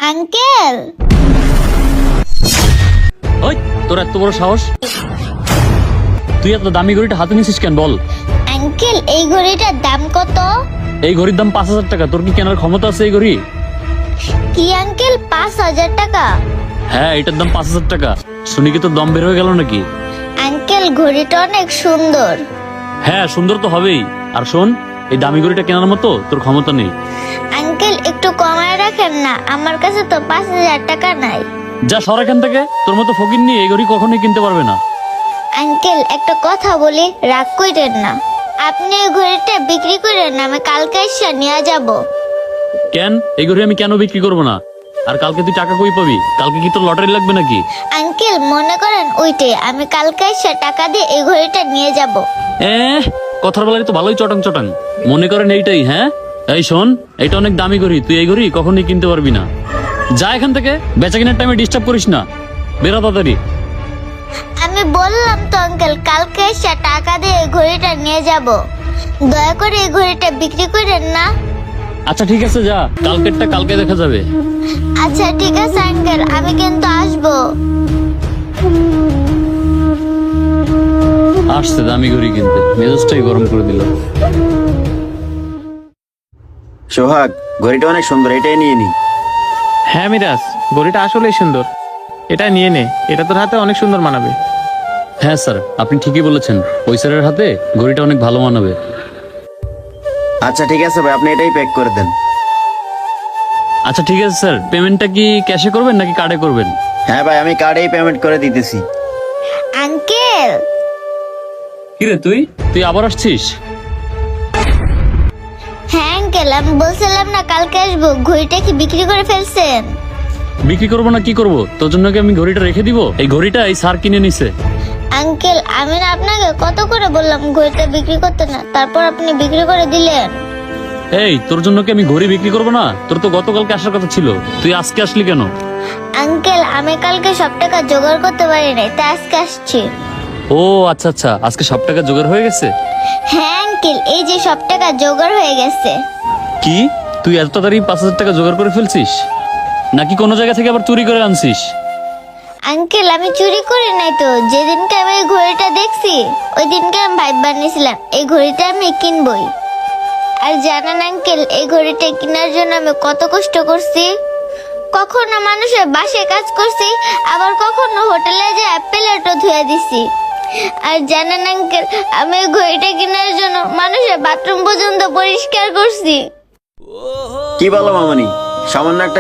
Uncle, ওই তোর এত বড় সাহস, তুই এত দামি ঘড়িটা হাতে নিছিস কেন বল? আঙ্কেল এই ঘড়িটার দাম কত? এই ঘড়ির দাম 5,000 টাকা। তোর কি কেনার ক্ষমতা আছে এই ঘড়ি? কি আঙ্কেল, 5,000 টাকা? হ্যাঁ, এটার দাম 5,000 টাকা। শুনি কি তোর দম বের হয়ে গেল নাকি? আঙ্কেল ঘড়িটা অনেক সুন্দর। হ্যাঁ, সুন্দর তো হবেই। আর শোন, এই দামি ঘড়িটা কেনার মতো তোর ক্ষমতা নেই। আঙ্কেল একটু কমায় রাখেন না, আমার কাছে তো 5,000 টাকা নাই। যা সর এখান থেকে, তোর মতো ফকির নিয়ে এই ঘড়ি কখনোই কিনতে পারবে না। আঙ্কেল একটা কথা বলি, রাগ কইরেন না। আপনি এই ঘড়িটা বিক্রি করেন না, আমি কালকে এসে নিয়ে যাব। কেন এই ঘড়ি আমি কেন বিক্রি করবো না? আর কালকে তুই টাকা কই পাবি? কালকে কি তোর লটারি লাগবে নাকি? আঙ্কেল মনে করেন ওইটাই, আমি কালকে এসে টাকা দিয়ে এই ঘড়িটা নিয়ে যাব। কথার বেলায় তো ভালোই চটাং চটাং। মনে করেন এইটাই? হ্যাঁ, এই শোন, এটা অনেক দামি ঘড়ি, তুই এই ঘড়ি কখনোই কিনতে পারবি না। যা এখান থেকে, বেচা কেনার টাইমে ডিস্টার্ব করিস না। বেরো তাড়াতাড়ি। আমি বললাম তো আঙ্কেল, কালকে এসে টাকা দিয়ে এই ঘড়িটা নিয়ে যাব। দয়া করে এই ঘড়িটা বিক্রি করেন না। আচ্ছা ঠিক আছে, যা, কালকেরটা কালকে দেখা যাবে। আচ্ছা ঠিক আছে আঙ্কেল, আমি কিন্তু আসবো। আসছে দামি ঘড়ি কিনতে, মেজাজটাই গরম করে দিল। সোহাগ, ঘড়িটা অনেক সুন্দর, এটাই নিয়ে নি। হ্যাঁ মিরাজ, ঘড়িটা আসলেই সুন্দর, এটা নিয়ে নে, এটা তোর হাতে অনেক সুন্দর মানাবে। হ্যাঁ স্যার, আপনি ঠিকই বলেছেন, ওই স্যারের হাতে ঘড়িটা অনেক ভালো মানাবে। আচ্ছা ঠিক আছে ভাই, আপনি এটাই প্যাক করে দেন। আচ্ছা ঠিক আছে স্যার, পেমেন্টটা কি ক্যাশে করবেন নাকি কার্ডে করবেন? হ্যাঁ ভাই, আমি কার্ডেই পেমেন্ট করে দিতেছি। আঙ্কেল, কিরে তুই তুই আবার আসছিস? হ্যাঁ আঙ্কেল, আমি বলছিলাম না কালকে আসবো, ঘড়িটা কি বিক্রি করে ফেলছেন? বিক্রি করবো না কি করব? তোর জন্য কি আমি ঘড়িটা রেখে দিব? এই ঘড়িটা এই স্যার কিনে নিছে। আঙ্কেল আমি না আপনাকে কত করে বললাম ঘড়িটা বিক্রি করতে না, তারপর আপনি বিক্রি করে দিলেন। এই, তোর জন্য কি আমি ঘড়ি বিক্রি করবো না? তোর তো গতকালকে আসার কথা ছিল, তুই আজকে আসলি কেন? আঙ্কেল আমি কালকে সব টাকা জোগাড় করতে পারি নাই, তাই আজকে আসছি। ও আচ্ছা আচ্ছা, আজকে সব টাকা জোগাড় হয়ে গেছে? হ্যাঁ আঙ্কেল, এই যে সব টাকা জোগাড় হয়ে গেছে। কি, তুই এত তাড়াতাড়ি 5,000 টাকা জোগাড় করে ফেলছিস? নাকি কোনো জায়গা থেকে আবার চুরি করে আনছিস? আঙ্কেল আমি চুরি করি নাই তো, যেদিনকে আমি এই ঘড়িটা দেখছি ওই দিনকে আমি ভাইব বানিয়েছিলাম এই ঘড়িটা আমি কিনবই। আর জানেন আঙ্কেল, এই ঘড়িটা কেনার জন্য আমি কত কষ্ট করছি। কখনো মানুষের বাসায় কাজ করছি, আবার কখনো হোটেলে যে প্লেটও ধুয়ে দিছি। আর জানেন আঙ্কেল, আমি এই ঘড়িটা কেনার জন্য মানুষের বাথরুম পর্যন্ত পরিষ্কার করছি। কি বলো মামনি, সামান্য একটা